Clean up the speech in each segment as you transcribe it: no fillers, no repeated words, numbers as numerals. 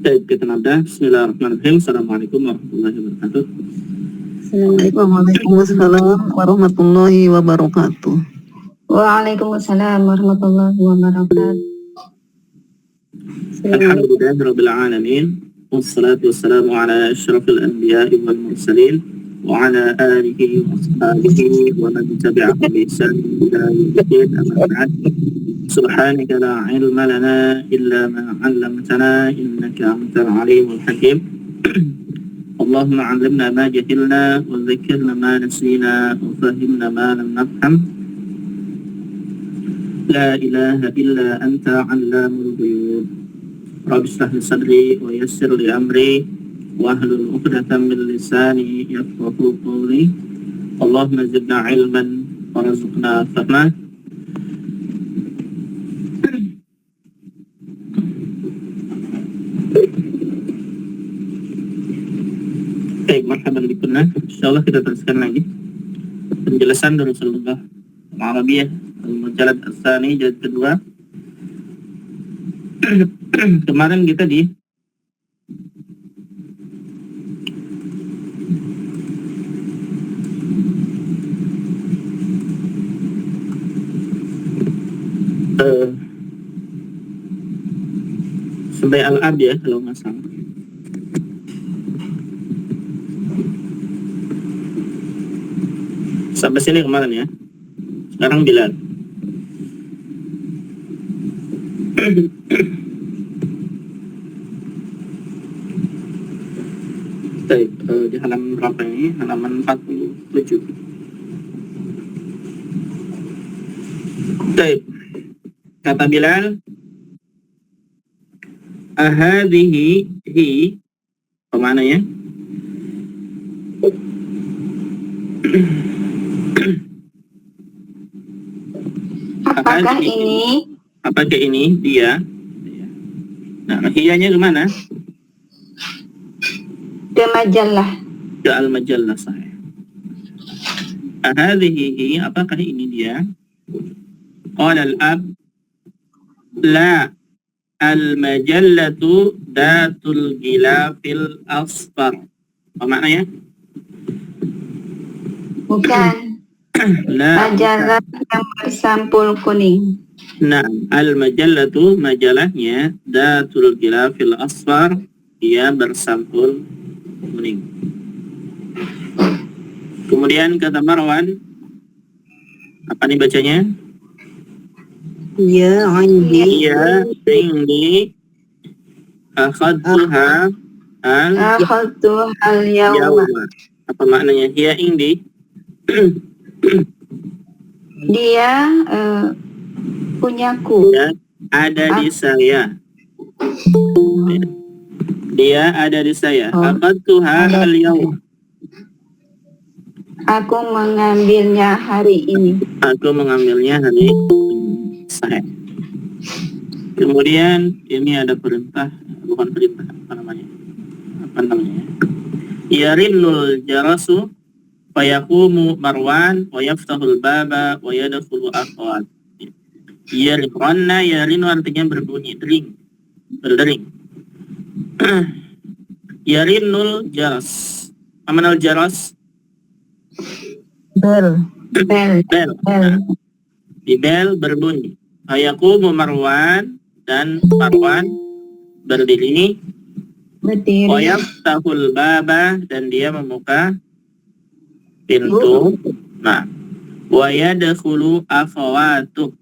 Baik, kita nada. Bismillahirrahmanirrahim. Assalamualaikum warahmatullahi wabarakatuh. Waalaikumsalam warahmatullahi wabarakatuh. Waalaikumsalam warahmatullahi wabarakatuh. Alhamdulillahirabbil alamin. Wassalatu wassalamu ala asyrafil anbiya'i wal mursalin wa ala alihi wa ashabihi wa man tabi'ahum bi ihsan ila yaumil din. Amma ba'd. Subhanaka la ilma lana illa ma 'allamtana innaka antal alimul hakim. Allahumma 'allimna ma jahilna wa dhakkirna ma nasina wa fahhimna ma lam nafham. La ilaha illa anta 'allamul ghuyub. Rabbi shrah li sadri wa yassir li amri wahlul 'uqdatam min lisani yafqahu qawli. Allahumma zidna 'ilman warzuqna fahma. Baik, marhaban bikunna. Insyaallah kita teruskan lagi penjelasan dari Rasulullah Al-Arabiyah Al-Mujallad As-Tsani jilid kedua. Kemarin kita di sampai Al-Ab ya kalau nggak salah. Sampai sini kemarin ya. Sekarang Bilal. Baik, di halaman berapa ini? Halaman 47. Baik. Kata Bilal, ahadhihi hi apa maknanya? Apakah ini dia? Nah, hiyanya kemana? Ke majalah. Ke al-majallah sahih. Ahadhihi, apakah ini dia? Qala al-ab, la, al-majallatu datul gilafil asfar. Apa maknanya? Bukan. Majalah yang bersampul kuning. Nah, al-majallatu, majalahnya datul gilafil asfar, dia bersampul kuning. Kemudian kata Marwan, apa nih bacanya? Ya, indi. Ya, indi. Akhadtuha al-yawma. Apa maknanya? Ya, indi. Dia punyaku. Ya, ada di saya. Dia ada di saya. Akhadtuha al-yawma. Aku mengambilnya hari ini. Aku mengambilnya hari saya. Kemudian ini ada perintah, bukan perintah, apa namanya? Yarinnul jarasu fayaqumu Marwan wa yaftahul baba wa yadkhulu akhwat. Yarinu artinya berbunyi, berdering. Yarinnul jaras. Amanal jaras? Bel. Nah, di bel berbunyi. Fayaqumu Marwan, dan Marwan berdiri. Wa yaftahul baba, dan dia membuka pintu. Nah, wa yadkhulu akhawatu,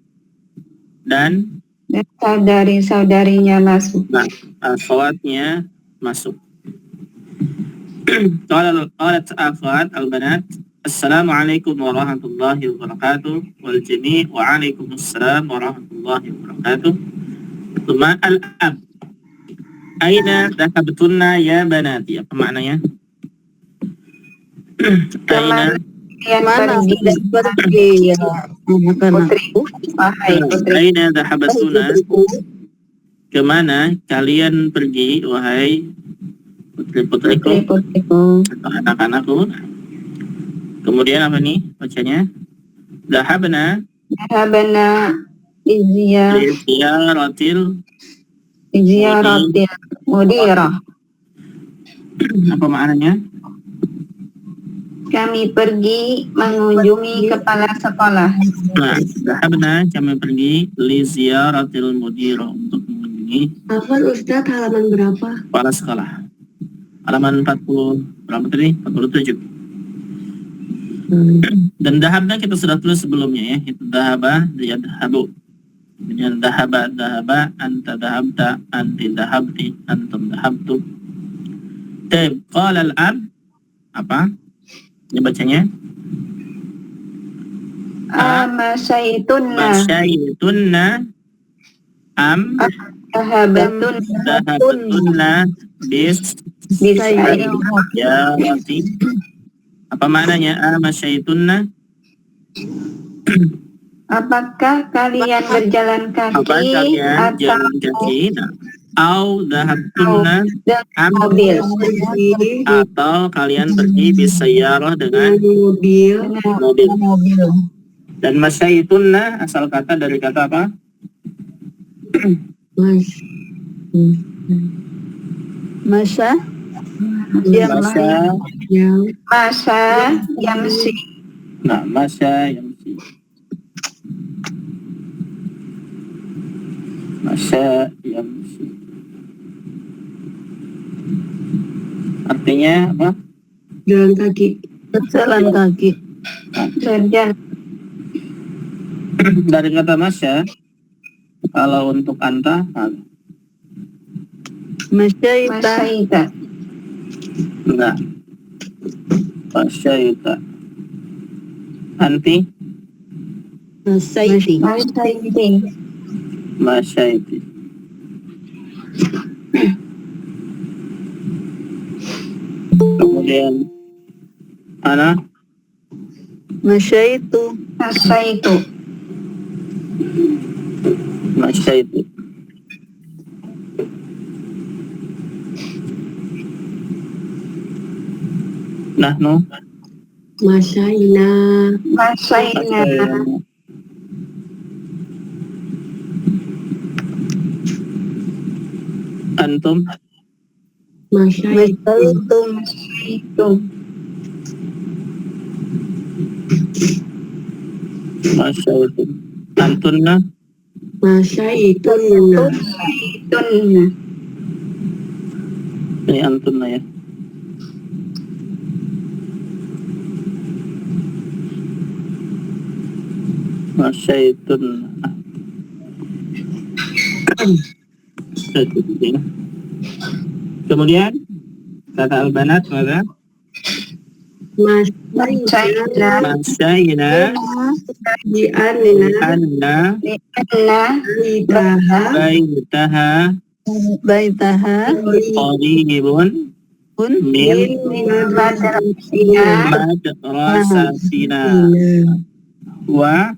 dan saudari-saudarinya masuk. Nah, akhawatnya masuk. Qalat akhawat al-banat, Assalamualaikum warahmatullahi wabarakatuh. Wal jami' wa alaikumussalam warahmatullahi wabarakatuh. Tsumma al-ab, aina dhahabtunna ya banati. Apa maknanya? Aina pergi ya anak-anakku. Aina dhahabtunna, kemana kalian pergi wahai putri-putriku atau anak-anakku. Kemudian apa nih bacanya? Dhahabna ziyaratil Ziyaratil mudirah. Apa maknanya? Kami pergi mengunjungi kepala sekolah. Nah, dhahabna kami pergi li ziyaratil mudirah untuk mengunjungi Hafal Ustaz halaman berapa? kepala sekolah. Halaman 40 berapa tadi? 47. Dan dhahabna kita sudah tulis sebelumnya ya. Itu dhahaba, yadhabu. Kemudian dhahaba, anta dhahabta, anti dhahabti, antum dhahabtu. Taib, qala al-ab. Apa? Ini bacanya? Amasaitunna. Masyaitunna. Am. Dhahabatunna. Bis. Ya, rati. Apa maknanya? Masyaitunna. Apakah kalian berjalan Apa kaki kalian atau jalan kaki? Au dhahabtunna. dengan mobil? Atau kalian pergi bisayyarah dengan mobil. Dan masyaitunna asal kata dari kata apa? Masya Masa yamsi. Nah, masya yamsi. Masya yamsi. Artinya apa? jalan kaki. Berjalan kaki. Berjalan. Dari kata masya, kalau untuk anta, Masyaita. Masaita. enggak. Masyaita. Anti, Masyaiti. Masaiti. masyaiti. Kemudian ana, Masyaitu. Masaitu. masyaiti. Nahnu, Masyaina. Masaina. antum, Masyaitum. Itu. masyaitum. Antunna, Masyaitunna. Tunna. ini antunna ya. Masyaitunna. Kemudian kata al-banat maka Masaina. masyayna Dianina. anna Lianna. Baitaha. baitaha Baitaha. qaribun min Madrasina. madrasatina wa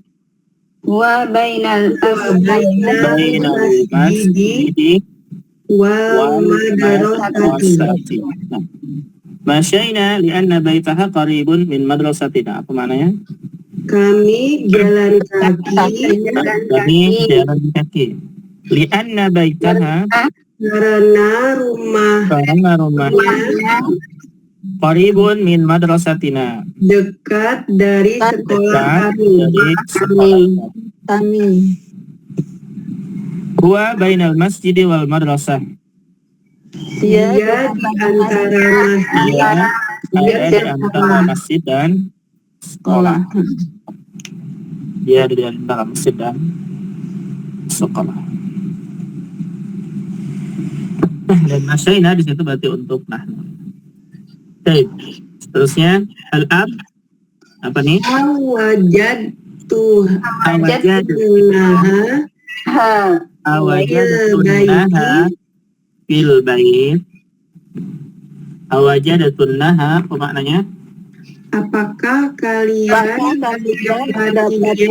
Wa bainal bainal masjidi wal madrasati. Masyayna lianna baitaha qaribun min madrasatina. Apa maknanya? Kami jalan kaki Kami jalan kaki. Lianna baitaha, karena rumah qaribun min madrasatina, dekat dari sekolah dari sekolah kami. huwa bainal masjidi wal madrasah. Dia di antara Dia ada di antara masjid dan sekolah. Dia ada di antara masjid dan sekolah. Dan masyayna di situ berarti untuk nahnu. Baik. Seterusnya al-ab apa nih? Awajadtunnaha fil bait. Awajadtunnaha apa maknanya? Apakah kalian mendapatkannya di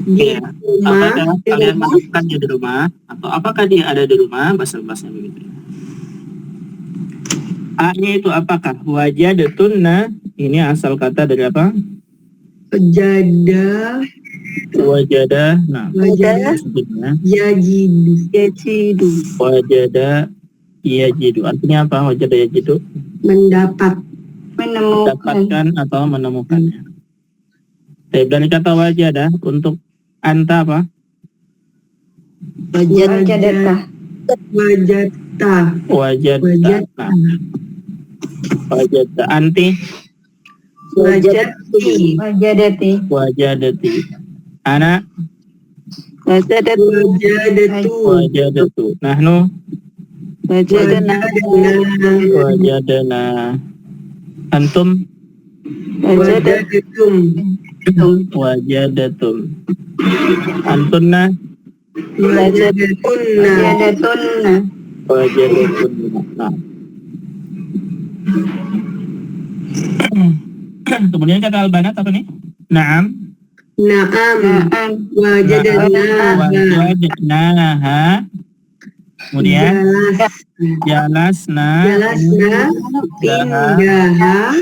Ya. rumah? Apakah kalian menemukannya di rumah atau apakah dia ada di rumah? Bahasa-bahasanya begitu. A-nya itu apakah? Wajadatuna ini asal kata dari apa? Jada Wajada. Nah, Wajada. sebutnya. Yajidu. Wajada yajidu. Artinya apa? Wajada yajidu? Mendapat. Menemukan. Mendapatkan atau menemukannya. Dari kata wajada untuk anta apa? Wajadata. Wajata. Wajada. Nah, wajada. Anti. Wajati. Wajadati. Wajadati. Ana. Wajadatu. Wajadatu. Nahnu. Wajadana. Wajadana. Antum. Wajadatum. Wajadatum. Antunna. Wajadatunna. Wajadatuna. Wajadatunna. Nah. Kemudian kata al-banat apa nih? Naam. Naam. Na'am. Wajadnaha. Wajadnaha. Kemudian jalasna. Jalasna. Pindaha.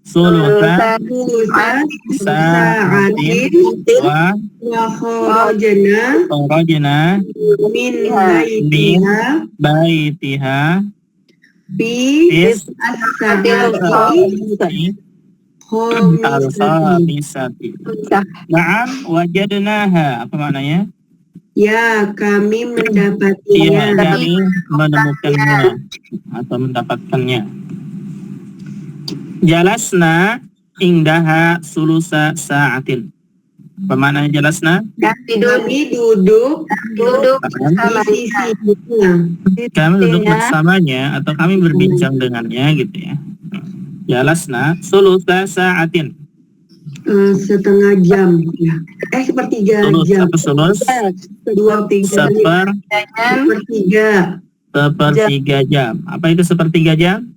Sulusa. Sa'atin. Wa Wa kharajna. kharajna Min baitiha. baitiha. Fi Is as-sa'ati. al-khamisati. Naam, wajadnaha. Apa maknanya? Ya, kami Iya, mendapatinya. kami menemukannya atau mendapatkannya. Jalasna indaha sulusa sa'atin. Apa maknanya jalasna? Kami duduk Bersama di sisinya. Kami duduk bersamanya atau kami berbincang dengannya gitu ya. Jalasna sulusa sa'atin. Setengah jam ya. Sepertiga Sulus jam. apa sulus? 23 sepertiga. Sepertiga jam. Apa itu sepertiga jam?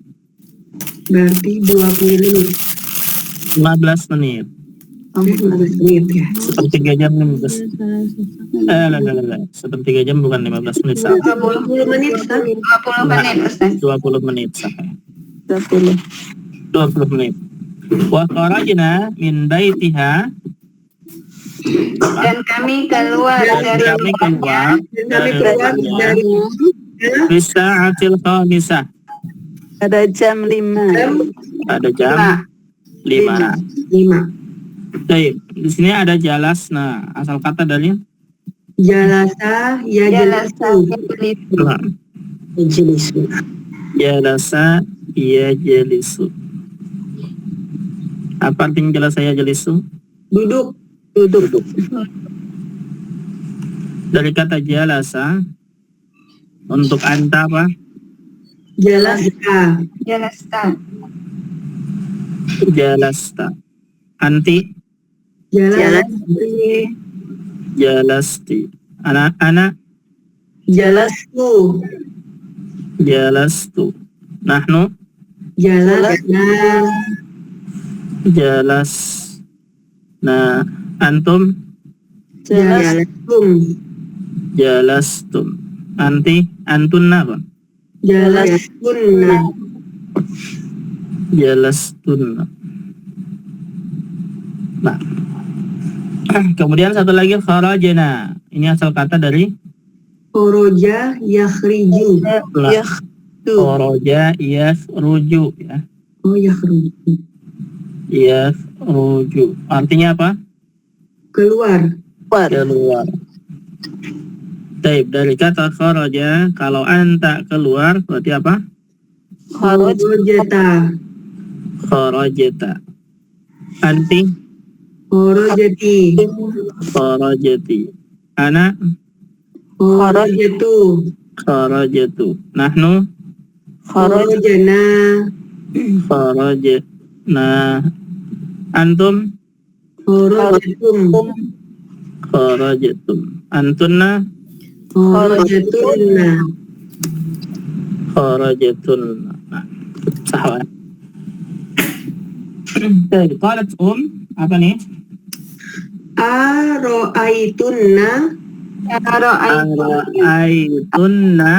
Berarti 20 menit. 15 menit. 15 menit ya. Sepertiga jam 15. Sepertiga jam bukan 15 menit. 20 menit, Ustaz. 20 menit, Ustaz. 20 menit. 20 menit. Wa kharajna min baitiha. Dan kami keluar Dan dari kami keluar Kami keluar dari Bisa'atil khamisah. pada jam 5. Pada jam 5. 5. Baik, di sini ada jalasna. Asal kata dari Jalasa ya jalasu. jalasa ya jalisu. Apa artinya jalasa ya jalisu? Duduk. Dari kata jalasa untuk anta apa? Jalasa. Jalasta. Jalasta. Anti Jalasi. jalasti. Anak-anak Jalastu. jalastu. Nahnu Jalasna. jalas. Nah, antum Jalastum. jalastum. Anti antunna apa? Jalastunna. Jalastunna. Nah, kemudian satu lagi kharajna. Ini asal kata dari Khoroja yakhriju. kharaja yakhruju ya. Oh, yakhriju. Yakhruju. Artinya apa? Keluar. Keluar. Baik, dari kata kharaja, kalau anta keluar berarti apa? Kharajata. Kharajata. Anti Kharajati. kharajati. Ana Kharajatu. kharajatu. Nahnu Kharajana. kharajna. Antum Kharajatum. kharajatum. Antunna Kharajatunna. kharajatunna. Nah, sahwa. Baik, qalat apa nih? Aro'aitunna. Ara'aitunna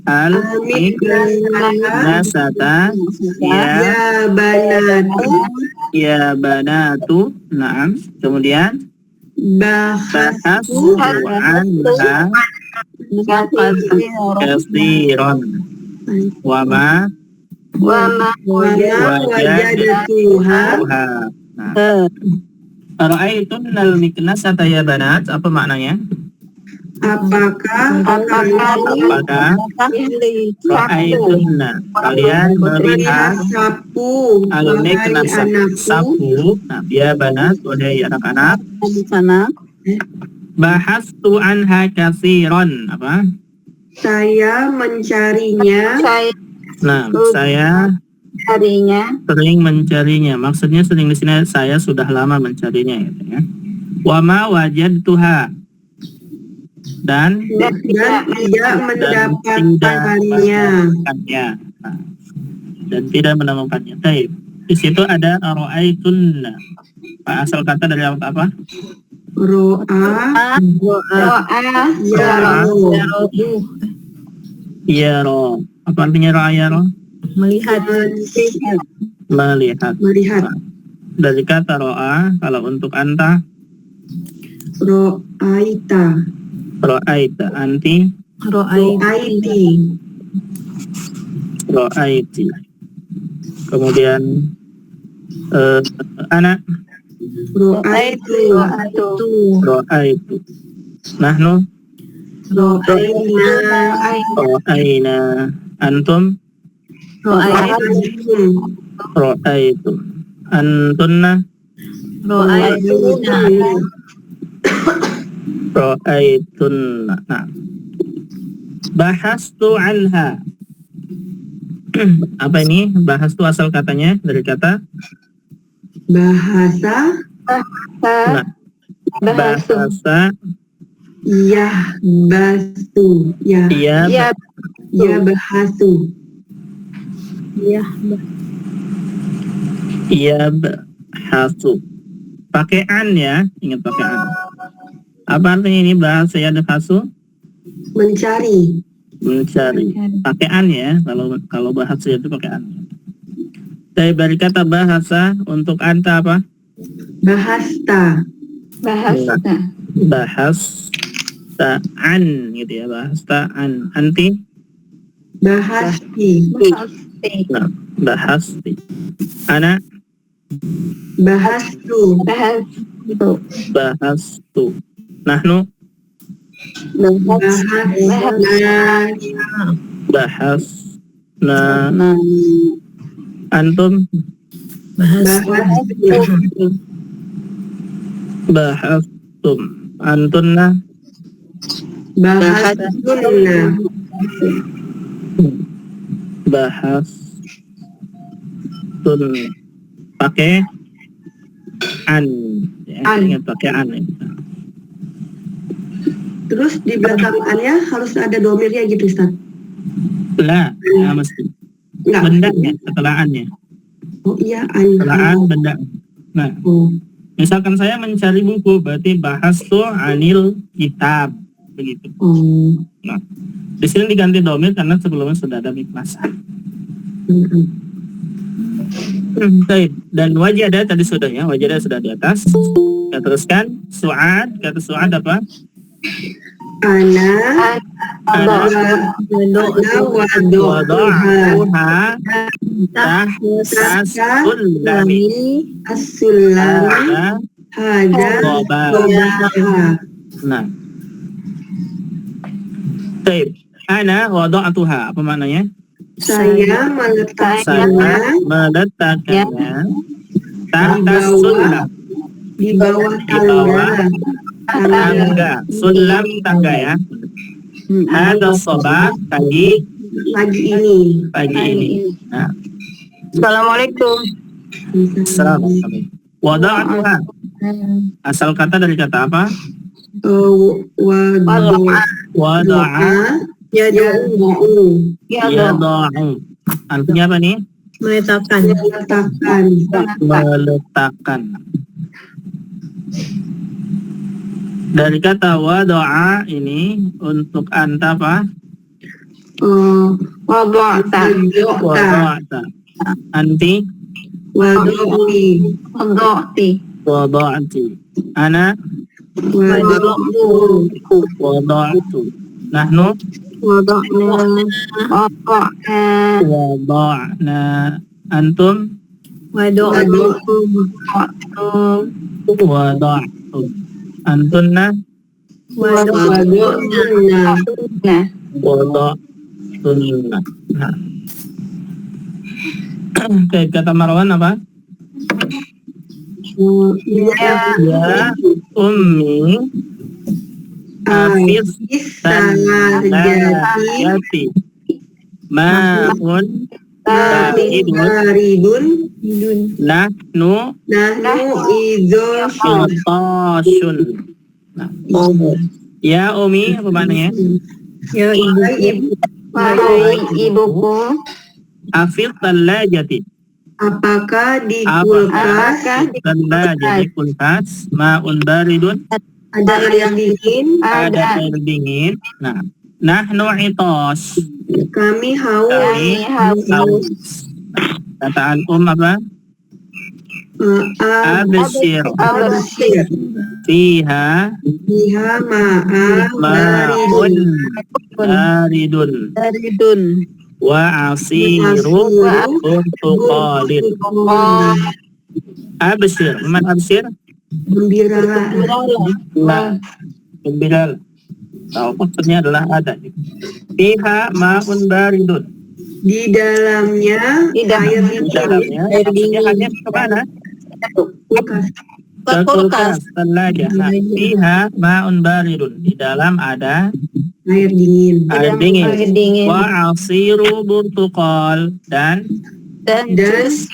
al-nasata Ya banatu. ya banatu. Naam. Kemudian bahastu anha katsiran wama wajadtuha Ra'aitunnal miknasata ya banat, apa maknanya? apakah Ra'aitunna, kalian melihat sapu al-miknasa, sapu. Nah, ya banat, wahai anak-anak. Bahastu anha katsiran, apa? Saya mencarinya. Nah, saya sering mencarinya. Maksudnya sering di sini saya sudah lama mencarinya, gitu ya. Wama wajadtuha, dan tidak mendapatkannya. Nah, dan tidak menemukannya. Baik. Di situ ada ra'aitunna. Asal kata dari apa? Ro'a yaro. Apa artinya ra'ayaro? melihat. Dari kata ro'a, kalau untuk anta Ro'aita, anti ro'aiti. Kemudian anak Ro'aitu, nahnu Ro'aina, antum ro'aitum, antunna ro'aitunna. Nah, bahastu anha. Apa ini? Bahastu asal katanya dari kata bahasa, nah, bahasa bahasu, bahasu. Bahasu. Pakai an ya, ingat pakai an. Apa artinya ini bahasa bahasu? Mencari. Pakai an ya, kalau bahasa itu pakai an. Dari kata bahasa untuk anta apa? Bahasta an gitu ya, bahasta an. Anti bahasti, nah, bahasti. Ana bahastu, nahnu bahasna, antum bahastum, antunna bahastun. Pakai an ya, ingat pakai an ya. Terus di belakang annya harus ada domirnya gitu, Ustaz? Lah, mesti bendanya setelah annya. Oh iya, an. Setelah an benda. Nah, misalkan saya mencari buku, berarti bahastu anil kitab, begitu. Nah, di sini diganti domir karena sebelumnya sudah ada miknasa. Baik, dan wajada tadi sudah ya, wajada sudah di atas. Kita teruskan. Su'ad, kata Su'ad apa? Ana wadu'uha tahtas-sulami as-sulami hada sobaha. Nah, baik. Ana wadu'atuha, apa maknanya? Saya meletakkannya tahtas-sulam, di bawah tangga. Sulam tangga ya. Ada sobat pagi ini. Nah. Assalamualaikum. Assalamualaikum. Wada'atuha. Asal kata dari kata apa? Wada'a. Yada'u. Artinya apa nih? Meletakkan. Dari kata wada'a ini untuk anta apa? Wada'ta. Anti? Wada'ti. Wada'ti. Ana? wada'tu. Nahnu wada'na waqa'na wada'na. Antum wada'tum wada'tum. Antunna Wada'na. wada'tunna. Nah. Oke, kata Marwan apa? Ya ummi afif sanajati ma'un Baridun. nahnu Idhosun. Nah, ya Umi apa maknanya? ya ibu wahai ibuku Afif talajati. Apakah di apakah kulkas Talajati kulkas ma'un baridun. ada air yang dingin? Ada air dingin. Nah, nahnu itos. Kami haus. Kami haus. Kata antum apa? Abshir. Abshir. Fiha Biha ma'an ma'un baridun wa asiru burtuqalin. Abshir. Man abshir? Gembira. Nah, gembira. Tahu maksudnya adalah ada. Fiha ma'un baridun. Di dalamnya air Di dingin. dalamnya maksudnya hanya kemana? Kulkas. Ke kulkas. Telaga. Nah, fiha ma'un baridun. Di dalam ada Air dingin. air dingin. Wa asiru burtuqal dan Dan jus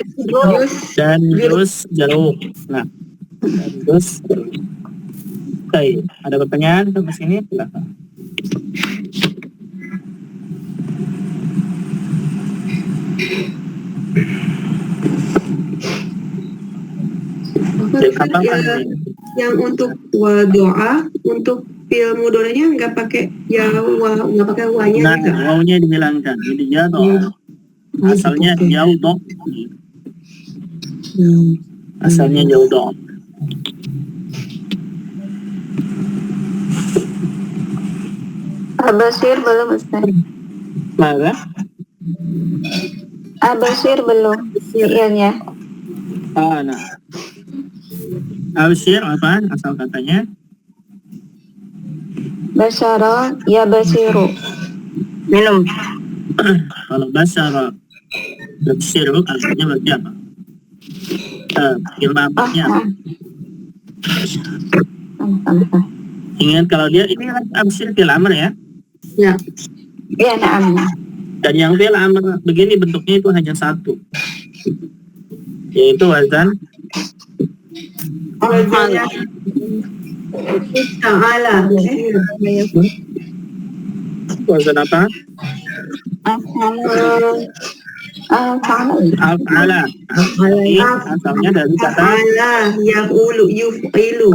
jus jeruk. Nah, dan jus jeruk. Oke, ada pertanyaan sampai sini? Silakan. yang untuk doa untuk fil mudorenya nggak pakai nggak pakai wanya Nah, gitu. wawunya dihilangkan. Jadi jauh. Asalnya jauh dok. Asalnya jauh dok. Abasir belum Ustaz. Mana? Abasir belum fiilnya. Nah. Abshir apa asal katanya? Basyara ya basiru. Minum. Kalau basyara yubshiru artinya berarti apa? Ilmahnya apa? Ingat kalau dia ini kan abshir fil amr ya? Ya. Ya, na'am. Dan yang fil amr begini bentuknya itu hanya satu, yaitu wazan Wazannya ta'ala. wazan apa? Af'ala. Ini asalnya dari kata Ta'ala yuf'ilu.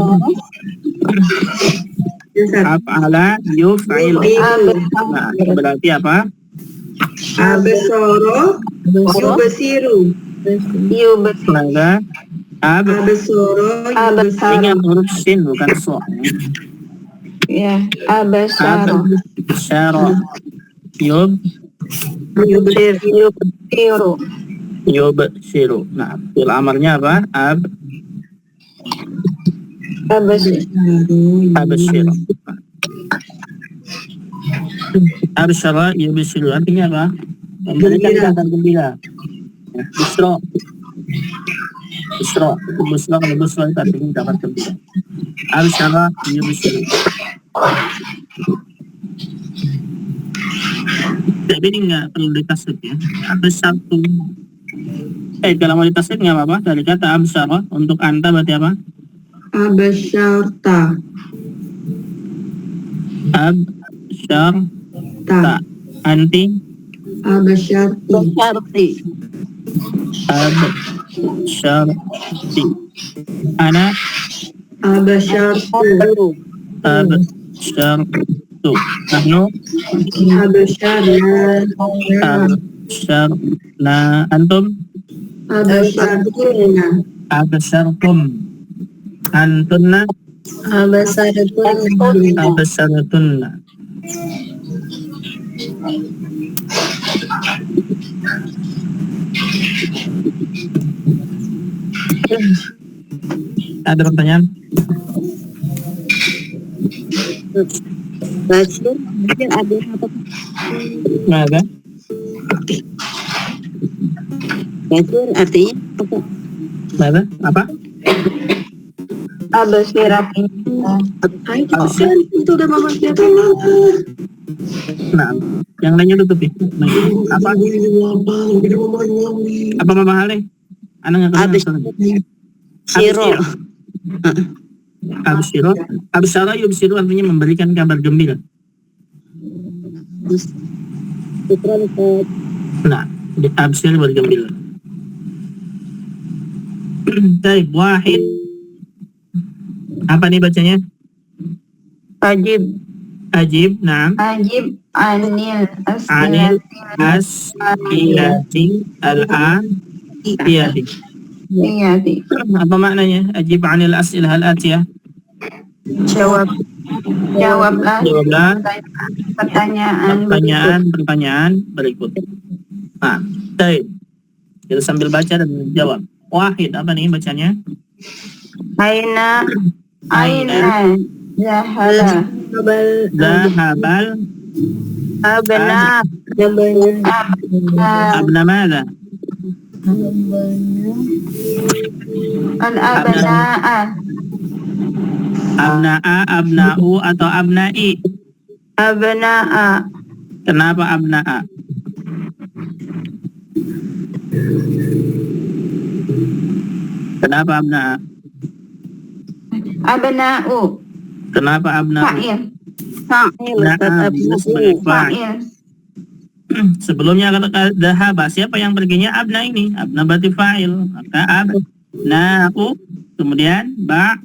af'ala yuf'ilu. Nah, berarti apa? Absoro yubsiru. Maka Absoro yubsiru. ingat huruf sin bukan so. Ya, abasyara. Syara Yubsiru. yubsiru. Nah, fil amarnya apa? Abasir. Abshir. Absyara yubsiru artinya apa? Memberikan kabar gembira. Busro. Busro. Busro kalau busro itu artinya kabar gembira. Absyara yubsiru. Tapi ini nggak perlu ditasrif ya. Absyartu. Kalau mau ditasrif nggak apa-apa. Dari kata absyara untuk anta berarti apa? Abasyarta. Absyarta. Anti. Abasyarti. Absyarti. Ana. Abasyartu. Absyartu. Nahnu. Abasyarna. Absyarna. Antum. Abasyartuna. Absyartum. Antunna. Abasaratunna. Ada pertanyaan? Basir mungkin ada apa? Nggak ada? Basir artinya apa? Nggak ada? Apa? Abasiratin. Itu udah mama siapa? Nah, yang lainnya tutup ya. Nah, apa? Apa Mama Hale? Anak nggak kenal. Siro. Absyiro. Absyara yubsyiru artinya memberikan kabar gembira. Nah, absyir bergembira. Baik, wahid. Apa nih bacanya? Ajib. Ajib, nah. Ajib anil Anil as'ilati. as'ilati al-atiyati. Iya, Apa maknanya? Ajib anil as'ilah al-atiyah. Jawablah Jawablah pertanyaan pertanyaan berikut. Nah, baik. Kita sambil baca dan jawab. Wahid, apa nih bacanya? Aina zahala Zahabal abna abna mada? al abna'a Abna'a, abna'u atau abna'i? abna'a Kenapa abna'a? Kenapa abna'a? abna'u Kenapa abna'u? fa'il Na'am, sebagai fa'il. Sebelumnya kata dahaba, siapa yang perginya? Abna ini, abna berarti fa'il. Maka abna'u, kemudian Ba'da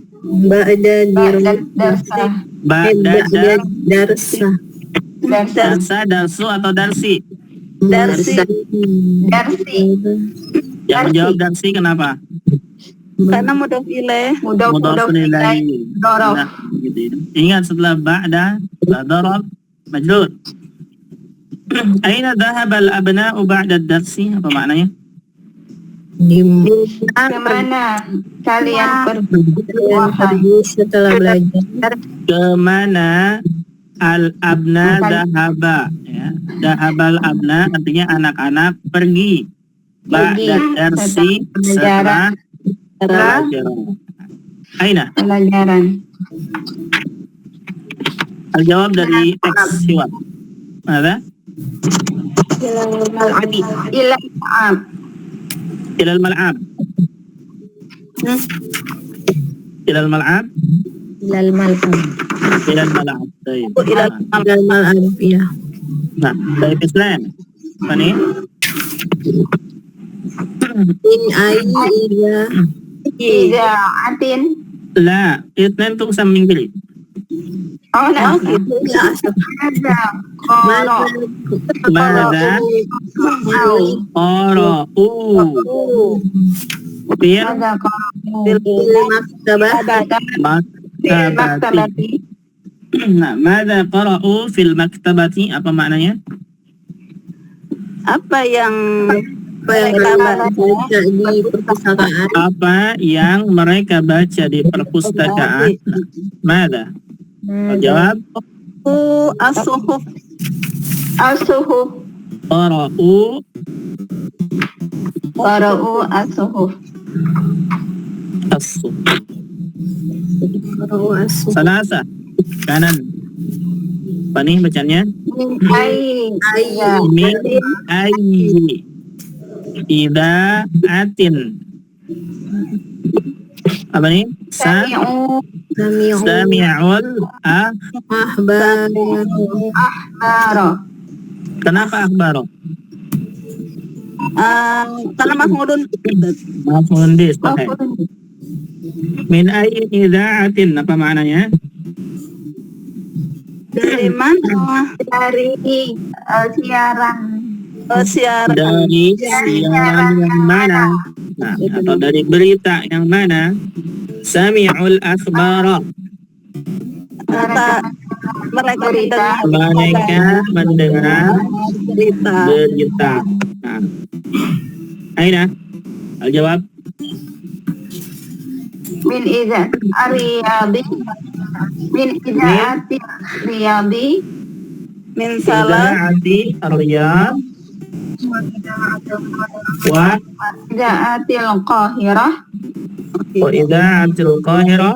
darsa, darsu atau darsi. darsi Yang menjawab darsi kenapa? karena mudhof ilaih Mudhafun ilaih. Nah, gitu ya. Ingat setelah ba'da darab majrur. Aina dhahabal abna'u ba'da darsi? Apa maknanya? kemana kalian pergi setelah belajar. Kemana al-abna dahaba? Ya. Dahabal abna artinya anak-anak pergi. Ba'da darsi setelah pelajaran. Aina? pelajaran Al-jawab dari X siwak. Ada? ilal ta'ab Ilal mal'ab. Ilal mal'ab. Ilal mal'ab. Ilal mal'ab. Baik. Ilal mal'ab, ya. Nah, baik Islam. Apa nih? Min ayyi iza atin La, itnan tuh sama mingkiri. oh nah Mada qara'u fil maktabati. Nah, mada qara'u fil maktabati, apa maknanya? apa yang mereka baca di perpustakaan? Apa yang mereka baca di perpustakaan? Nah, mada? Jawab. As-suhuf. as-suhuf Qara'u as-suhuf as-suhuf. Salasa. Kanan. Apa nih bacanya? min ayyi Min ayyi ida atin. Apa nih? sami'u Sami'ul Ahbar. ahbara Kenapa akhbaro? Karena maf'ulun Maf'ulun bih pakai. Min ayyi ida'atin, apa maknanya? dari mana? dari siaran Siaran. Dari siaran yang mana? Nah, atau dari berita yang mana? Sami'ul akhbara. Mereka Berita. Mereka mendengar berita. berita. Nah. Aina, al-jawab. Min iza riyadi. Min izaati riyadi. Min salah Idza'ati ar-Riyadh wa Izaatil Qahirah. idza'atil Qahirah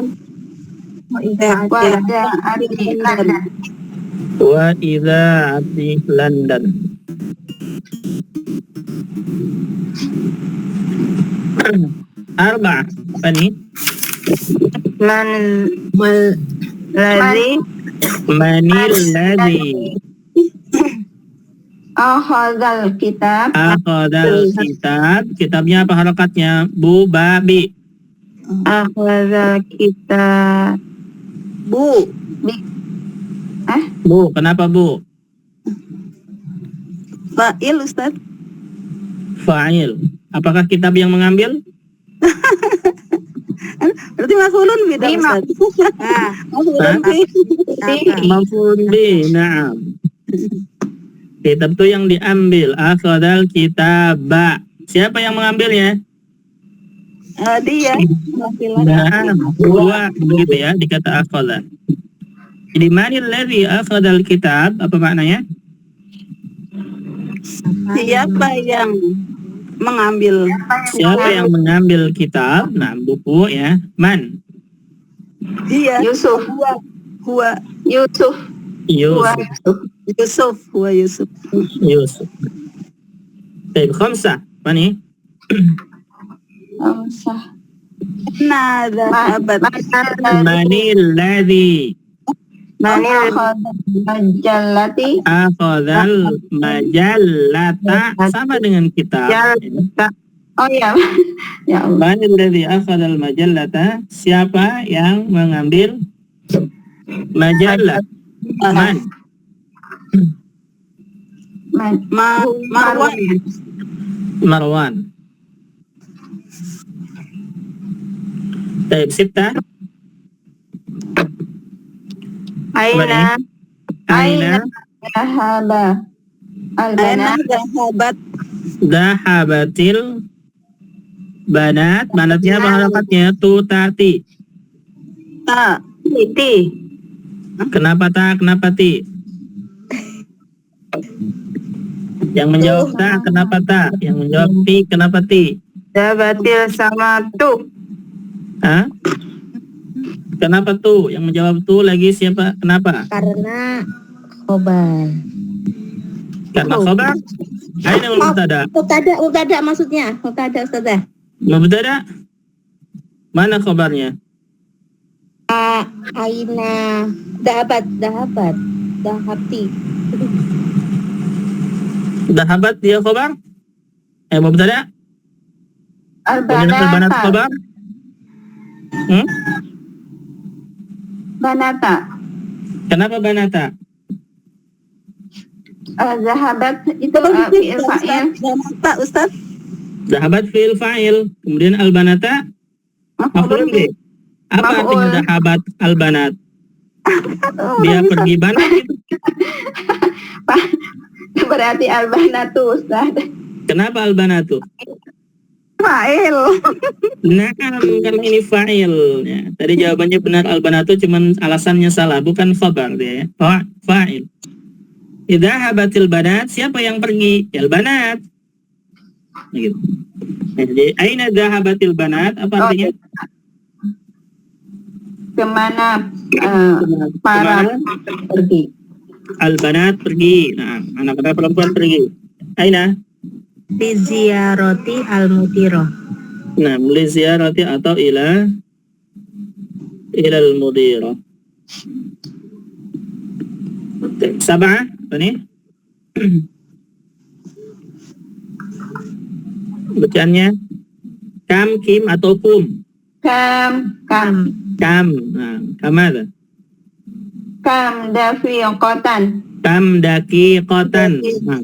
Wa izaati London. wa idza'ati London. Arba'. Apa nih? Man ladzi Manil ladzi akhadzal kitab. akhadal kitab. Kitabnya apa harokatnya? Bu, ba, bi. Akhadzal kitab. Bu. Bu, kenapa bu? Fa'il Ustaz. Fa'il. Apakah kitab yang mengambil? Berarti maf'ulun bida Lima. Ustaz. Maf'ulun bi. Maf'ul bi. Na'am. Kitab itu yang diambil. Akhadal kitaba. Siapa yang mengambilnya? Dia. Nah, huwa, begitu ya, dikata akhadha. Jadi manil ladzi akhadal kitab, apa maknanya? Siapa yang mengambil? Siapa yang mengambil kitab? Nah, buku ya. Man. Dia. Yusuf. Huwa Yusuf. Yusuf. Yusuf. Huwa Yusuf. Yusuf. Baik, khamsah. Apa nih? Sah. Nah, dhahabat. Manil ladzi Manil majallati. akhadal majallata, sama dengan kitab. Oh ya. Ya Allah. Manil ladzi akhadal majallata, siapa yang mengambil majallah? Man. Marwan. Marwan. Baik, sita. Aina. Aina Dhahaba. Aina Al-banat. dhahabat. dahabatil banat. Banatnya apa harokatnya? Tutati. Ta. Siti. Kenapa ta? Kenapa ti? Yang menjawab ta, kenapa ta? Yang menjawab ti, kenapa ti? Dhabatil samatu. Hah? Kenapa tuh? Yang menjawab tuh lagi siapa? Kenapa? Karena khobar. Karena khobar. Aina mubtada. Mubtada maksudnya. Mubtada Ustazah. Mubtada. Mana khobarnya? Aina dahabat. Dahabti. Dahabat dia khobar? Mubtada? Banat Al-banata. khobar? Banata. Kenapa banata? Zahabat itu fi'il fa'il. Tak Ustaz. Dahabat fi'il fa'il. Kemudian al-banata maf'ul bih. Apa artinya dahabat al-banat? Dia pergi banat gitu. Berarti al-banatu Ustaz. Kenapa al-banatu? Fa'il. Nah, karena ini fa'il ya. Tadi jawabannya benar al-banatu, cuman alasannya salah, bukan khabar dia ya. Fa'il. Idza habatil banat, siapa yang pergi? Ya, al-banat. Gitu. Jadi aina dhahabatil banat, apa artinya? Kemana para pergi? Al-banat pergi. Nah, anak-anak perempuan pergi. Aina? Di ziarati al-mudirah. Nah, li ziarati atau ila al-mudirah. Sabah, apa nih? Bacaannya kam, kim atau kum? Kam. Kam. Nah, kamada? Kam dafiqatan. Kam daqiqatan. Nah,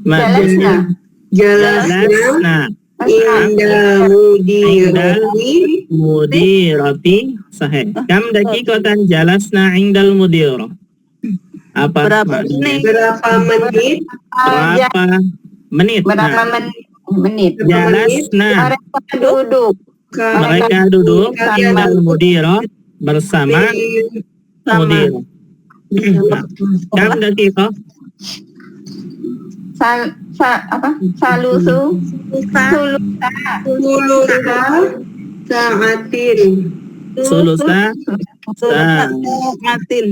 Jalasna. jalasna Inda mudirati mudirati sahih. Kam daqiqatan jalasna 'indal mudir. Apa Berapa maknanya? menit? Berapa menit? Berapa menit? Berapa Nah, menit? jalasna, Mereka duduk. mereka duduk Kalian indal mudir bersama Sama. mudir. Nah, kam daqiqah Salusu. Sulusa sa'atin. sulusa Saatin.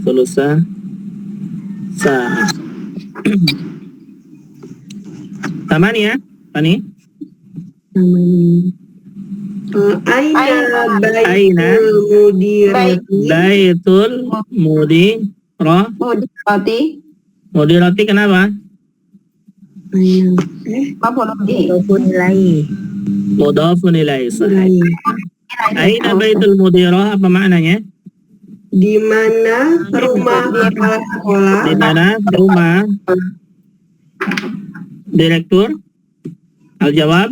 sulusa sa tamania Tani Aina Aina baitul mudirati. baitul Roti. mudirati kenapa Maf'ul nilai. mudhafun ilaih sahih. Aina baitul mudirah apa maknanya? Di mana rumah kepala sekolah? Di mana rumah direktur? Al-jawab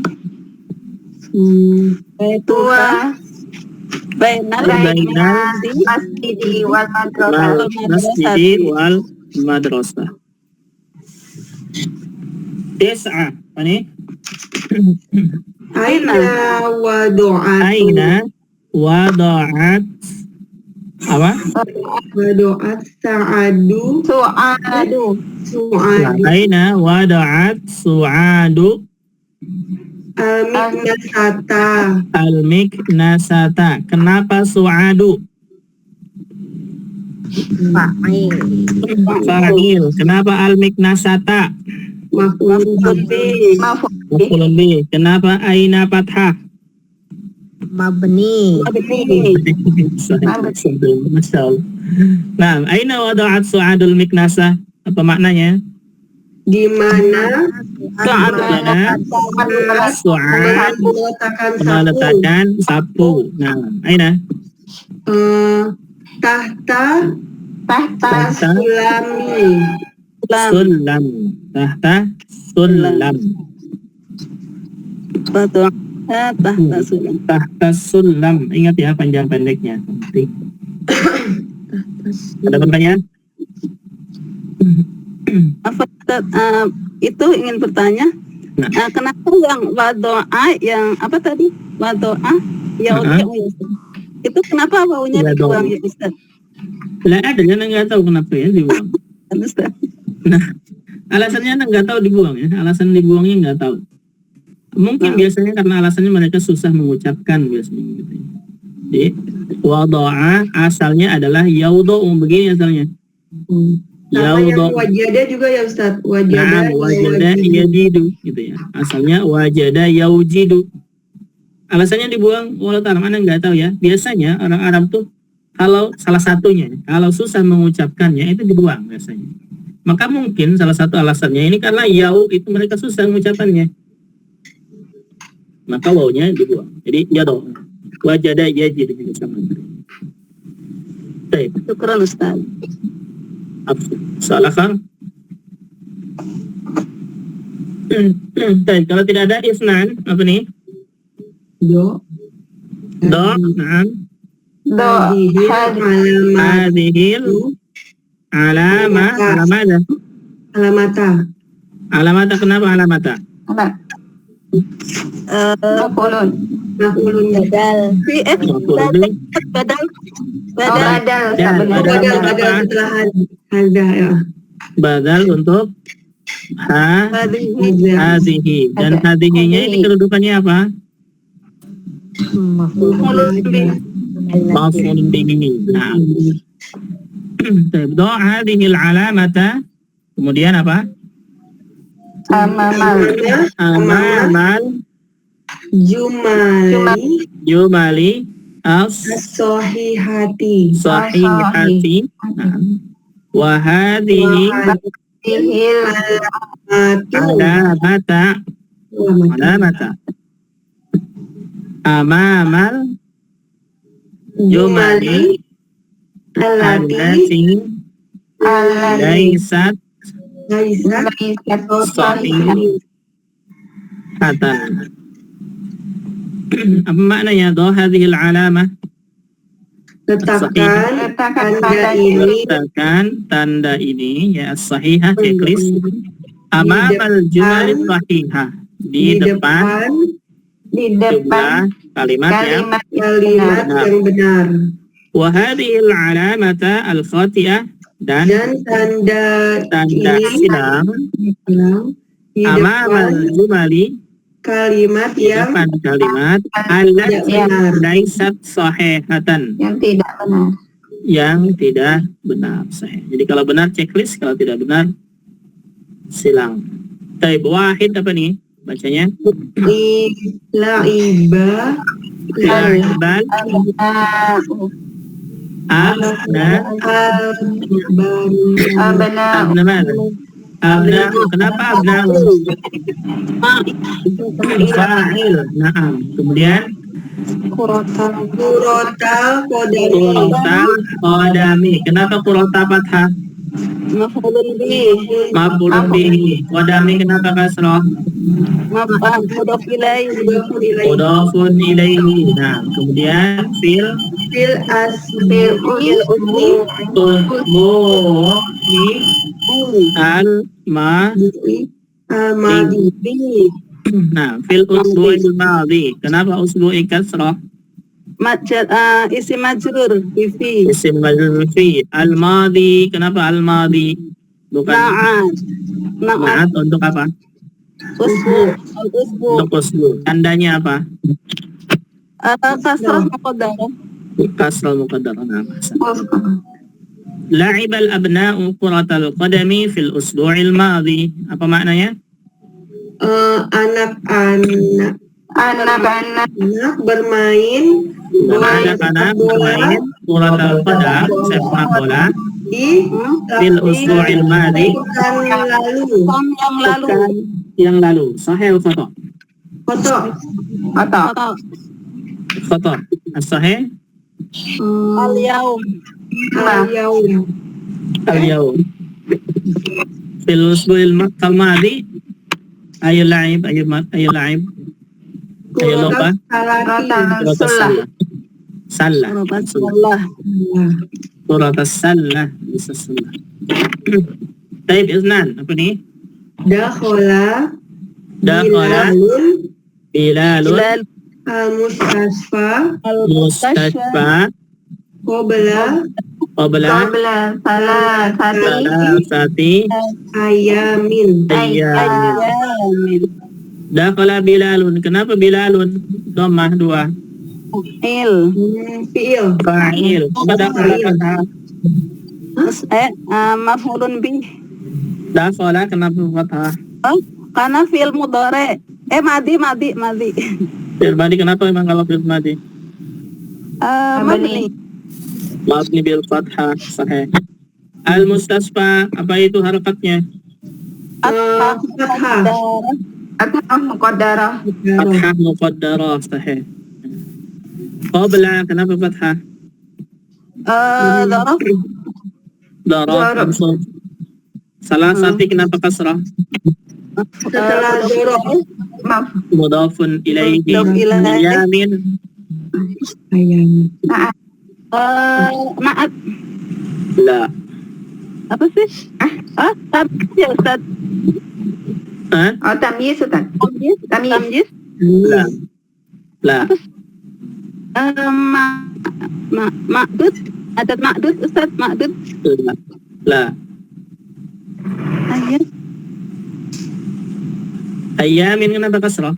Tua. Bainal Bainal Masjidi wal madrasah. masjid wal madrasah. Tis'ah ini Aina wadu'at. aina wada'at apa? Wadu'at sa'adu. Su'adu. Su'adu. Aina wada'at su'adu Al-miknasata. al-miknasata. Kenapa su'adu? Fa'il. Fa'il. Kenapa al-miknasata? Maf'ul bih. Maf'ulun bih. Kenapa aina fathah? Mabni. Masya Allah. Nah, aina wada'at su'adul miknasa? Apa maknanya? Di mana Mana su'ad meletakkan sapu. meletakkan sapu. Nah, aina Tahta Tahta. sulami. sulam. Tahta sulam. Tahta sulam. Tahta sulam. Ingat ya panjang pendeknya. Nanti. Ada pertanyaan? Ustaz, itu ingin bertanya, Nah. kenapa yang wadoa yang apa tadi? Wadoa ya itu kenapa wawunya Wado'a. dibuang ya Ustaz? Lah ada yang nggak tahu kenapa ya dibuang. Ustaz. Nah, alasannya nggak tahu dibuang ya. Alasan dibuangnya nggak tahu. Mungkin biasanya karena alasannya mereka susah mengucapkan biasanya gitu. Jadi wado'a asalnya adalah yaudhu, begini asalnya. Sama yang Yaudhu. wajada juga ya Ustaz. Nah, Wajada. wajada yajidu gitu ya. Asalnya wajada yaujidu. Alasannya dibuang walau ta'ala mana nggak tahu ya. Biasanya orang Arab tuh kalau salah satunya kalau susah mengucapkannya itu dibuang biasanya. Maka mungkin salah satu alasannya ini karena yau itu mereka susah mengucapkannya. Maka wawunya dibuang. Jadi jatuh. Wajada yajidu juga sama. Baik. Syukran Ustaz. Soal akhir. Kalau tidak ada isnan apa nih? Do. Do, naam. Do. Hadihil alamat. Hadihil alama alamata. Alamata. Alamata kenapa alamata? Apa? Maf'ulun. Maf'ulun bih. Badal. badal Badal. Badal. Badal setelah ada ya. Badal untuk hadhihi. Dan hadhihinya ini kedudukannya apa? Maf'ul Maf'ul bihi. Nah. Do hadhil alamata. Kemudian apa? Amamal. Amamal Jumali. yumali as As-sohihati. sahihati. Nah. Wa hadhihi Ihil. alamata amamal jumali allati laysat sahihatan. Apa maknanya? Dha hadhil alamah. Letakkan Letakkan tanda ini Letakkan tanda ini ya as-sahihah checklist amamal jumal sahihah di depan Di jumlah depan kalimat yang kalimat benar. yang benar. Wa hadhil alamata al-khati'ah dan Dan tanda ini silang di amamal depan jumali kalimat di yang depan kalimat allati benar. laysat sahihatan yang tidak benar. yang tidak benar sahih. Jadi kalau benar checklist, kalau tidak benar silang. Taib wahid apa nih bacanya? Laiba La'ibal Benar. Albana abna mana? Abna, kenapa abna? Fa'il, na'am. Kemudian Kurotal Kodami kurotal qadami. Kenapa kurota fathah? Maf'ulun bih. Maf'ulun bihi. Qadami kenapa kasrah? Mudhof ilaih. Mudhafun ilaihi. Nah, kemudian fil Fil asfil usbu'i al ma. Almadi Nah, fil usbu'il madhi. Kenapa usbu'i kasrah? Isim majrur fi. Isim majrur fi. Al madhi. Kenapa al madhi? Bukan Na'at. Na'at untuk apa? Usbu. Al-usbu. Untuk usbu. Tandanya apa? Kasrah muqaddarah. Kasrah muqaddarah. Nah, La'ibal abna'u kuratal qadami fil usbu'il madhi. Apa maknanya? anak-anak bermain Anak-anak bermain kuratal qadam sepak bola di fil usbu'il madhi. Pekan Yang lalu. Yang lalu. Sahih khata. foto Atau Khata. As-sahih Al-yaum. al-yaum al-yawm. Fil usbu'il madhi. Ayo la'ib, ayo la'ib. Ayo lomba. Sulah. Salah. Rasulullah. Surat as-salah. Bisa salah. Taib Iznan. Apa nih? dakhala Dakhala Bilalun Bilal. al-mustasfa Mustashfa qabla Qabla Salasati ayamin Ayyamin. Ayamin. Dakhala Bilalun. Kenapa Bilalun? Dhammah 2. Il. fi'il Fa'il. Dakhala fathah. Maf'ulun bih. Dakhala kenapa fathah? Karena fi'il mudhari. Madi. Fi'il madi kenapa memang kalau fi'il madi? Mabni. Mabni bil fathah. Sahih. Al-mustasfa, apa itu harakatnya? fathah Atau muqaddarah. Fathah muqaddarah. Sahih. Qabla kenapa fathah? Daraf. Darah mansub. Salasati kenapa kasrah? setelah zorof Mudhafun ilaihi. Mudhaf ilaihi. Ayamin. Naat. La. Apa sih? Tamyiz ya Ustaz. Hah? Oh, tamyiz Ustaz. Tamyiz. La. La. Ma'dud. Adat ma'dud Ustaz. Ma'dud. La. La. Ayat. Ayamin kenapa kasrah?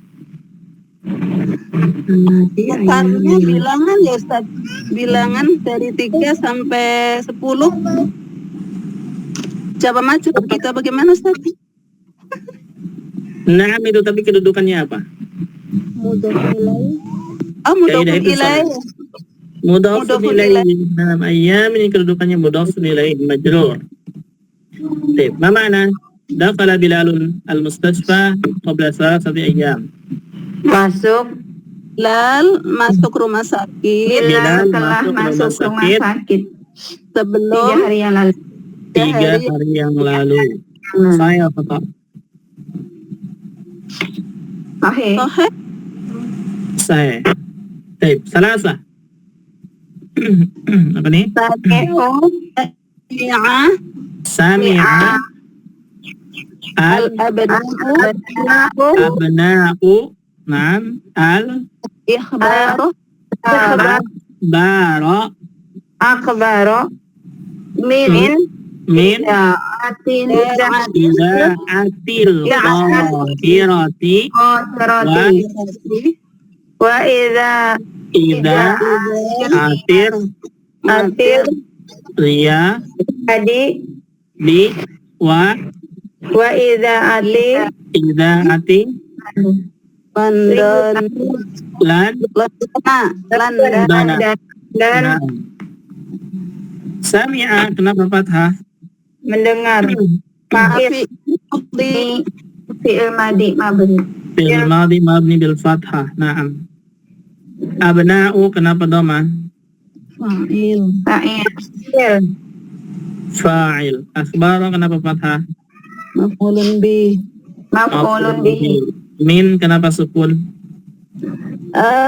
Besarnya bilangan ya Ustaz. Bilangan dari 3 sampai 10. Coba maju kita bagaimana Ustaz? Naam itu tapi kedudukannya apa? Mudhafun Kaidah itu ilaih. Mudhafun Mudhafun ilaihi. Dalam ayamin kedudukannya mudhafun ilaihi majrur. Baik, ma makna? Dakhala Bilalun al-mustasfa qabla salasati ayyam. Masuk Bilal masuk rumah sakit Bilal setelah masuk masuk rumah rumah sakit. sakit 3 sebelum hari yang lalu. 3 hari yang lalu. Saya kata Sahih. Sahih. Sahih. Baik, salasa. Apa nih? Sami'u Sami'a Al-abna'u abna'u. Naam. ikhbaru Bara akbaru min min atin idaatil qahirati wa idza atir atir riya adi di wa idza ati London lan London dan Naam. Sami'a kenapa fathah? mendengar Maafi di fi'il madi mabni Fi'il madhi mabni bil fathah. Naam. Abna'u kenapa dhamma? fa'il fa'il Fa'il. Akhbara kenapa fathah? maf'ulun bi maf'ulun bihi Min kenapa sukun?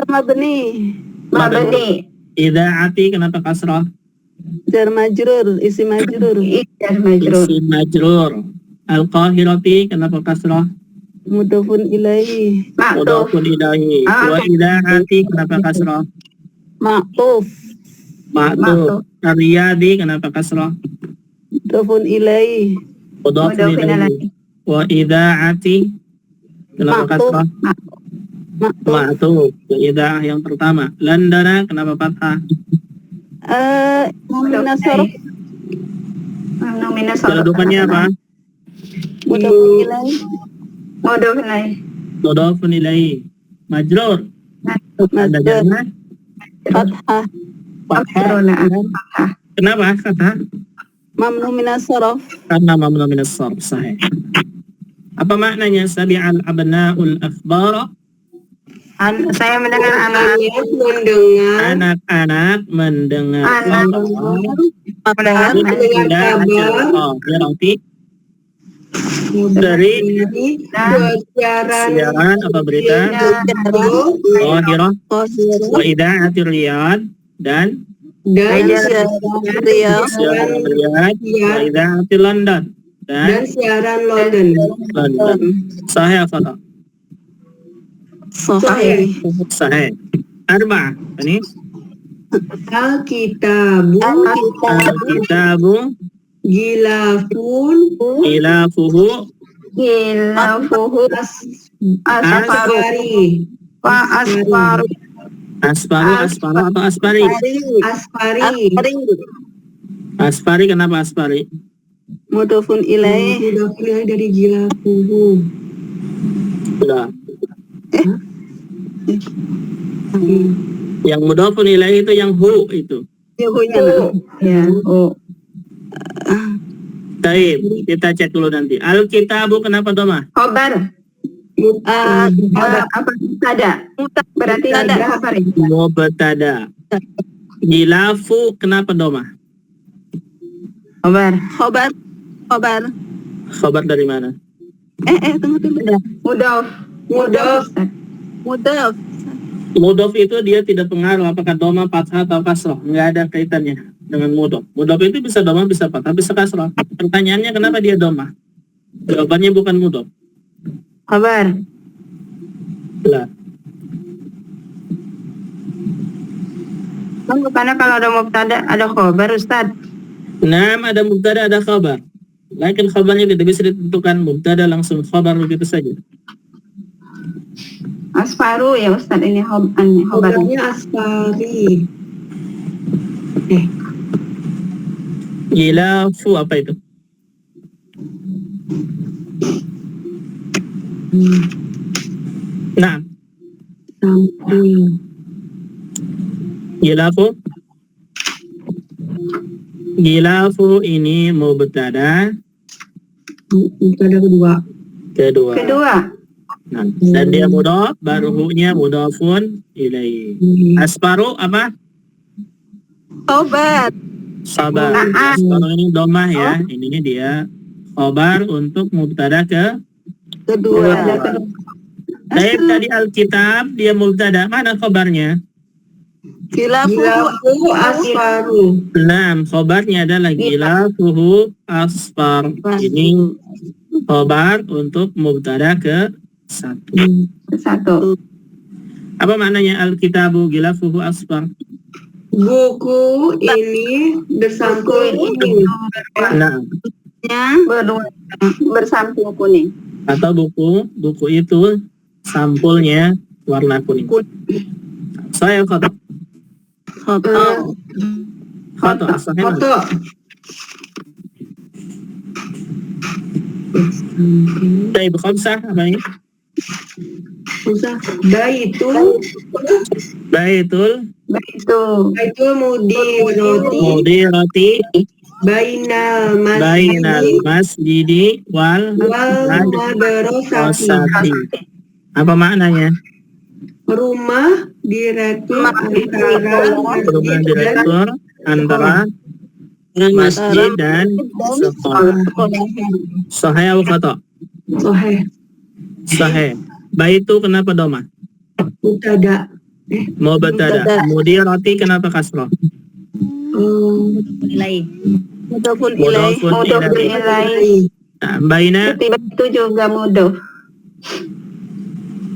mabni mabni Ida'ati kenapa kasrah? jar majrur isi majrur ijar majrur Isim majrur. Al-qahirati kenapa kasrah? mudhafun ilaihi ma'tuf Mudhafun ilaihi. Wa ida'ati kenapa kasrah? ma'tuf Ma'tuf. Ar-riyadi kenapa kasrah? mudhafun ilaihi Mudhafun mudhafun ilaihi. ilaihi Wa ida'ati kenapa Ma'tuf. kasrah? ma'tuf Ma'tuf. Wa ida'ah yang pertama. Landana kenapa fathah? nasar Kedudukannya apa? mudhafun ilaihi Mudhafun ilaihi. Majrur. Ada masdar jarna? fathah Fathah. Kenapa fathah? mamnu minas saraf Karena mamnu min as-sarf. Sahih. Apa maknanya sabi'al abna'ul akhbara? saya mendengar anak-anak Anak-anak mendengar mendengar tidak berarti dari siaran apa berita Qahirah wa ida'atir riyad dan siaran riyad wa ida'atir London dan siaran London. sahih apa sahih sahih arba'ah ini Alkitabu Al-kitabu Gilafun ilafuhu gilafuhu asfaru wa asfaru asparu atau aspari aspari kenapa aspari mudhafun ilaihi Udah mulai dari Gilafuhu. sudah yang mudhafun ilaihi itu yang hu itu yahunya ya Taib, kita cek dulu nanti. Al-kitabu kenapa doma? khobar apa ada berarti ada khabar Mubtada. Gilafu kenapa doma? khobar khobar Khabar dari mana? tunggu dulu mudaf mudhaf Mudhaf itu dia tidak pengaruh apakah doma, fathah atau kasrah, nggak ada kaitannya dengan mudhaf. Mudhaf itu bisa doma, bisa fathah, bisa kasrah. Pertanyaannya kenapa dia doma? Jawabannya bukan mudhaf. khabar Lah, karena kalau ada mubtada ada khobar Ustaz. nah ada mubtada ada khabar. Lakin khabarnya tidak bisa ditentukan mubtada langsung khabar begitu saja. Asfaru ya Ustaz ini khobar Khobarnya Aspari. Gilafu apa itu? Nah, Sampul. Gilafu ini mubtada Mubtada kedua. Nah, dan dia mudhaf, baru hu-nya mudhafun ilaihi. Asparu apa? khobar Sabar. Asparu ini domah ya. Ini dia khabar untuk mubtada kedua Baik, tadi Alkitab dia mubtada. Mana khobarnya? Gilafuhu asfaru. Nah, khobarnya adalah gilafuhu asfar. Ini khobar untuk mubtada ke satu. Satu. Apa maknanya Alkitabu gilafuhu asfar? Buku ini bersampul kuning. Nah, Berdua bersampul kuning. atau buku itu sampulnya warna kuning. Saya kata Khoto. asalnya Foto. Baik, khamsah apa ini? Usah. Baitul Itu mudirati bainal bainal masjidi wal madrasati. wasati. Apa maknanya? Rumah direktur antara Perubahan masjid dan direktur antara masjid dan sekolah. Sahih atau kata? Soheh. Sahih. Baitu kenapa doma? Mubtada. Mubtada. Mudirati kenapa kasrah? Nilai. Mudhafun ilaih. Mudhafun ilaih. ilai. Nah, baina. Itu juga mudah.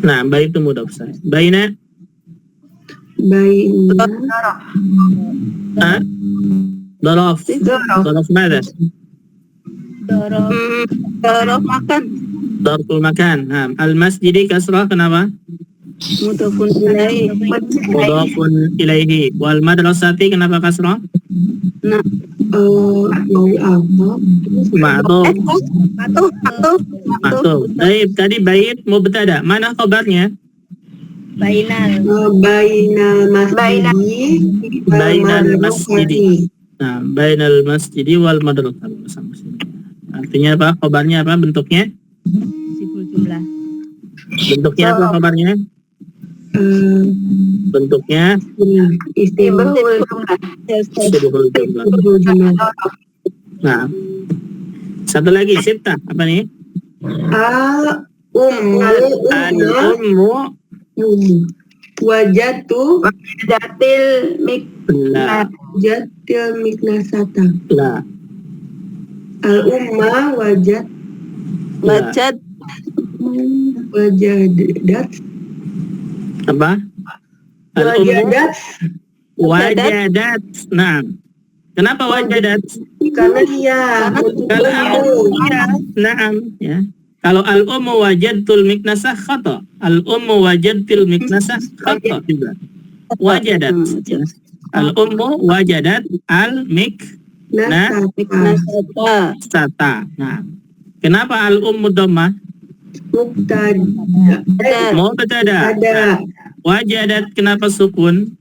Nah, baitu mudhaf sahih. Baina. Ha? Daraf. Daraf mana? Daraf makan. Darful makan. Nah, al-masjidi kasrah kenapa? Mudhafun ilaih. Mudhafun ilaihi. Wal madrasati kenapa kasrah? Mau apa? Ma'tuf. Matuh. Baik, tadi bait mubtada. Mana khabarnya? Bainal. Bainal masjidi Bainal masjidi. Nah, bainal masjidi wal madrasah. Artinya apa? Khabarnya apa? Bentuknya? Siful jumlah. Bentuknya apa khabarnya? Bentuknya istimewa Istimewa jumlah. Nah, satu lagi sita apa nih? Al-ummu wajatu Jatil mik. la jatil miknasata. la Al-umma wajat Bacad. wajadat apa? Al-ummu wajadat. Nah, kenapa wajadat? karena dia Kalau iya, naam ya. Kalau al-ummu wajadtul miknasah khata. Al-ummu wajadtil miknasah khata juga. Wajadat. Al-ummu wajadat nasata al-miknasata. Nah, kenapa al-ummu dhammah? mubtada Mubtada. ada Wajadat kenapa sukun?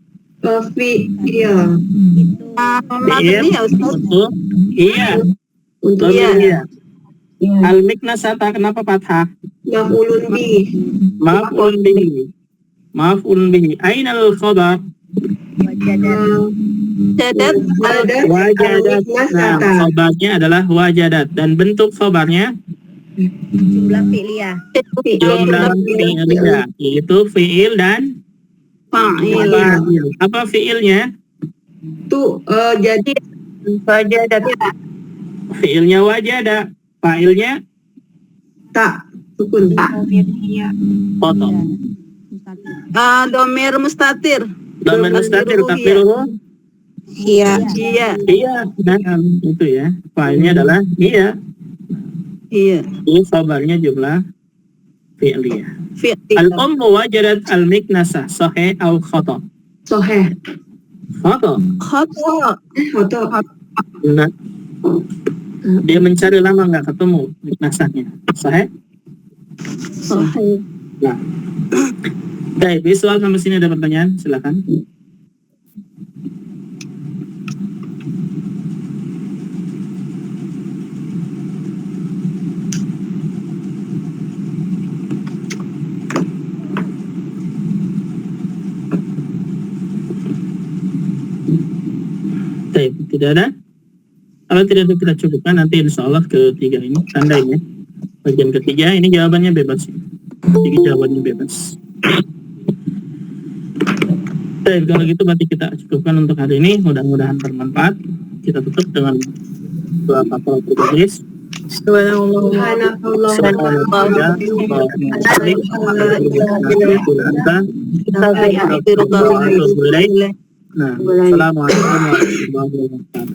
fi'il Fi'il Ya Ustaz. untuk iya. untuk Iya. Al-miknasata kenapa fathah? maf'ulun bi Maf'ul bihi. Maf'ul bihi. Aina al-khabar? Jadat. Wajadat. Nah, nasata khabarnya adalah wajadat dan bentuk khabarnya Jumlah fi'liyah. jumlah fi'liyah, yaitu fi'il dan Fa'il. fa'il. Apa fi'ilnya? tuh jadi Wajadat. Fi'ilnya wajada. Fa'ilnya tak sukun foto. Domir mustatir. Dhamir mustatir takdiruhu Iya. iya. Nah, itu ya. Fa'ilnya adalah iya. Iya. Ini khabarnya jumlah fi'liyah. Fi'il. Al-ummu wajadat al-miknasa sahih atau khata? soheh Khata. Khoto. foto Nah, dia mencari lama nggak ketemu miknasahnya. Sahih? Sahih. Nah. Baik, visual sampai sini ada pertanyaan? Silakan. Baik, tidak ada? Kalau tidak ada kita cukupkan nanti insya Allah ketiga ini tanda ini. Bagian ketiga ini jawabannya bebas. Jadi jawabannya bebas. Baik, kalau gitu berarti kita cukupkan untuk hari ini. Mudah-mudahan bermanfaat. Kita tutup dengan doa kafaratul majlis. Subhanallah. Nah, assalamualaikum warahmatullahi wabarakatuh.